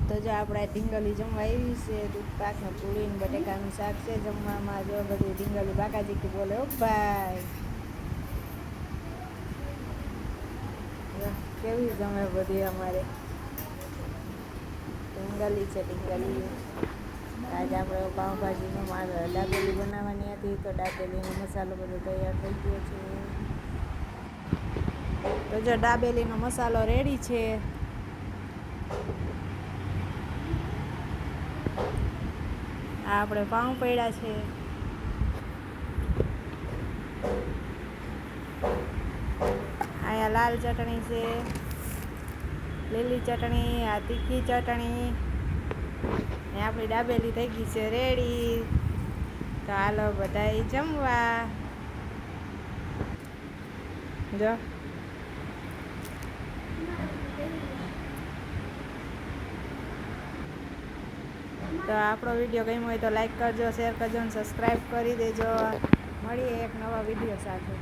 તો જો આપણે ઢીંગલી જમવા આવી છે, દૂધ પાક ને પૂરી ને બટેકાનું શાક છે જમવામાં. જો બધી ઢીંગલી બાકાજી બોલે ઓ ભાઈ, કેવી જમે બધી અમારે ઢીંગલી છે ઢીંગલી. આજે આપણે પાઉંભાજીનો દાબેલી બનાવવાની હતી, તો દાબેલીનો મસાલો બધો તૈયાર થઈ ગયો છે. તો જો દાબેલીનો મસાલો રેડી છે. આ આપણે પાઉં પડ્યા છે. અહીંયા લાલ ચટણી છે, લીલી ચટણી, આ તીખી ચટણી ને આપણી દાબેલી થઈ ગઈ છે રેડી. તો હાલો બધાય જમવા. જો તો આપણો વિડીયો ગમ્યો હોય તો લાઈક કરજો, શેર કરજો અને સબસ્ક્રાઈબ કરી દેજો. મળીએ એક નવા વિડીયો સાથે.